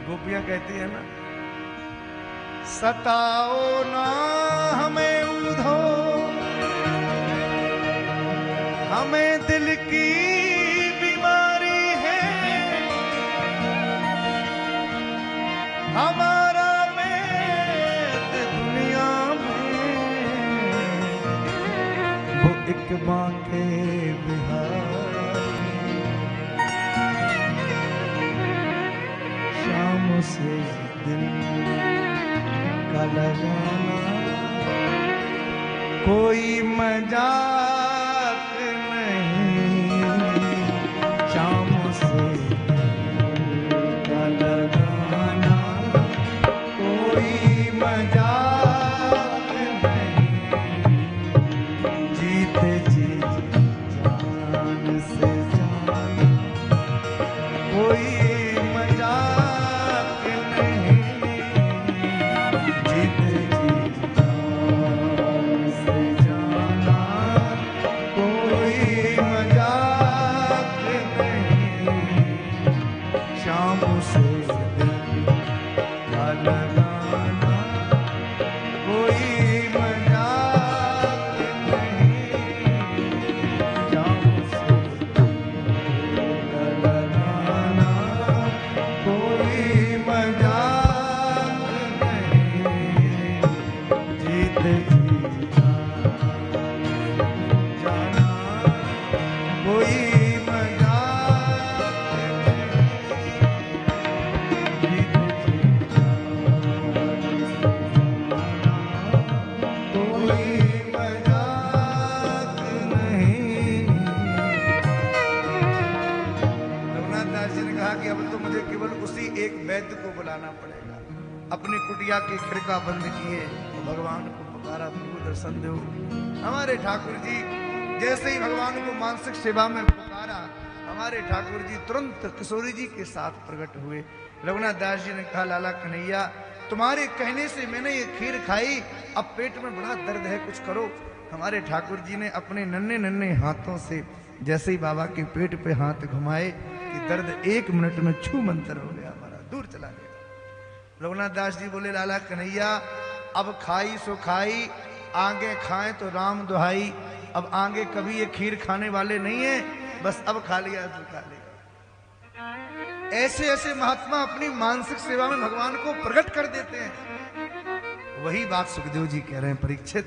गोपियां कहती है ना, सताओ ना हमें उधो, हमें दिल की बीमारी है, हमारा मेद दुनिया में वो एक बांके बिहारी, शाम से दिन का लगाना कोई मजाक नहीं, शाम से दिन का लगाना कोई मजाक नहीं, जीते जी जान से जाना कोई अपनी कुटिया की खिड़का बंद किए, भगवान को पुकारा, प्रभु दर्शन दो। हमारे ठाकुर जी जैसे ही भगवान को मानसिक सेवा में पुकारा, हमारे ठाकुर जी तुरंत किशोरी जी के साथ प्रकट हुए। रघुनाथ दास जी ने कहा, लाला कन्हैया तुम्हारे कहने से मैंने ये खीर खाई, अब पेट में बड़ा दर्द है, कुछ करो। हमारे ठाकुर जी ने अपने नन्हे नन्हे हाथों से जैसे ही बाबा के पेट पे हाथ घुमाए कि दर्द 1 मिनट में छू मंतर हो गया, हमारा दूर चला गया। रघुनाथ दास जी बोले, लाला कन्हैया अब खाई सो खाई, आगे खाएं तो राम दुहाई, अब आगे कभी ये खीर खाने वाले नहीं है, बस अब खा लिया तो खा लिया। ऐसे ऐसे महात्मा अपनी मानसिक सेवा में भगवान को प्रकट कर देते हैं। वही बात सुखदेव जी कह रहे हैं, परीक्षित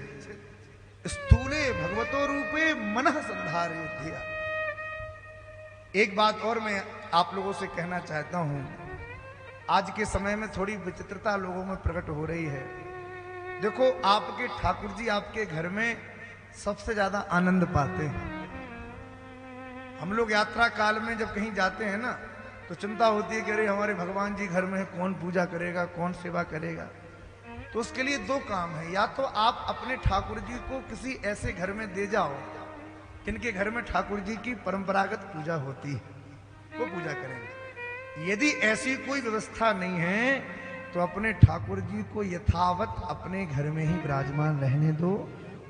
स्थूले भगवतो रूपे मनः संधारे दिया। एक बात और मैं आप लोगों से कहना चाहता हूं, आज के समय में थोड़ी विचित्रता लोगों में प्रकट हो रही है। देखो, आपके ठाकुर जी आपके घर में सबसे ज्यादा आनंद पाते हैं। हम लोग यात्रा काल में जब कहीं जाते हैं ना, तो चिंता होती है कि अरे हमारे भगवान जी घर में है, कौन पूजा करेगा, कौन सेवा करेगा। तो उसके लिए 2 काम है, या तो आप अपने ठाकुर जी को किसी ऐसे घर में दे जाओ जिनके घर में ठाकुर जी की परंपरागत पूजा होती है, वो पूजा करेंगे। यदि ऐसी कोई व्यवस्था नहीं है तो अपने ठाकुर जी को यथावत अपने घर में ही विराजमान रहने दो।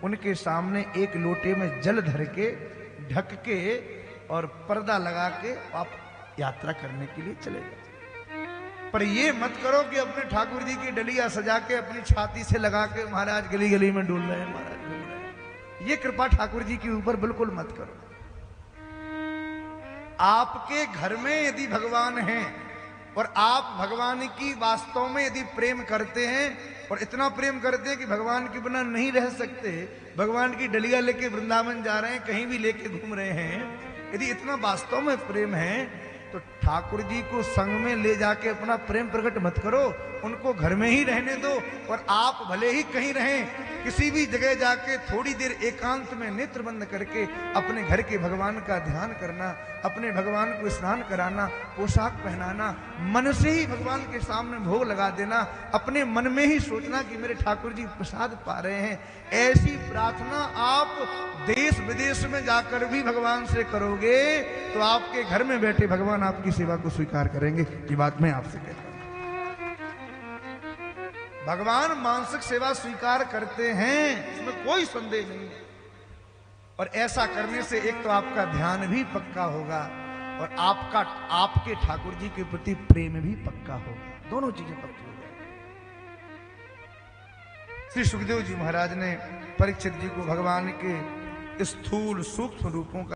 उनके सामने एक लोटे में जल धर के, ढक के और पर्दा लगा के आप यात्रा करने के लिए चले जाओ। पर ये मत करो कि अपने ठाकुर जी की डलिया सजा के अपनी छाती से लगा के महाराज गली गली में डोल रहे हैं, महाराज डोल रहे हैं। ये कृपा ठाकुर जी के ऊपर बिल्कुल मत करो। आपके घर में यदि भगवान हैं और आप भगवान की वास्तव में यदि प्रेम करते हैं और इतना प्रेम करते हैं कि भगवान के बिना नहीं रह सकते, भगवान की डलिया लेके वृंदावन जा रहे हैं, कहीं भी लेके घूम रहे हैं, यदि इतना वास्तव में प्रेम है तो ठाकुर जी को संग में ले जाके अपना प्रेम प्रकट मत करो, उनको घर में ही रहने दो। और आप भले ही कहीं रहें, किसी भी जगह जाके थोड़ी देर एकांत में नेत्र बंद करके अपने घर के भगवान का ध्यान करना, अपने भगवान को स्नान कराना, पोशाक पहनाना, मन से ही भगवान के सामने भोग लगा देना, अपने मन में ही सोचना कि मेरे ठाकुर जी प्रसाद पा रहे हैं। ऐसी प्रार्थना आप देश विदेश में जाकर भी भगवान से करोगे तो आपके घर में बैठे भगवान आपकी सेवा को स्वीकार करेंगे। ये बात मैं आपसे कहता हूं। भगवान मानसिक सेवा स्वीकार करते हैं, इसमें कोई संदेह नहीं है। और ऐसा करने से एक तो आपका ध्यान भी पक्का होगा और आपका आपके ठाकुर जी के प्रति प्रेम भी पक्का हो, दोनों चीजें पक्की हो जाए। श्री सुखदेव जी महाराज ने परीक्षित जी को भगवान के स्थूल सूक्ष्म रूपों का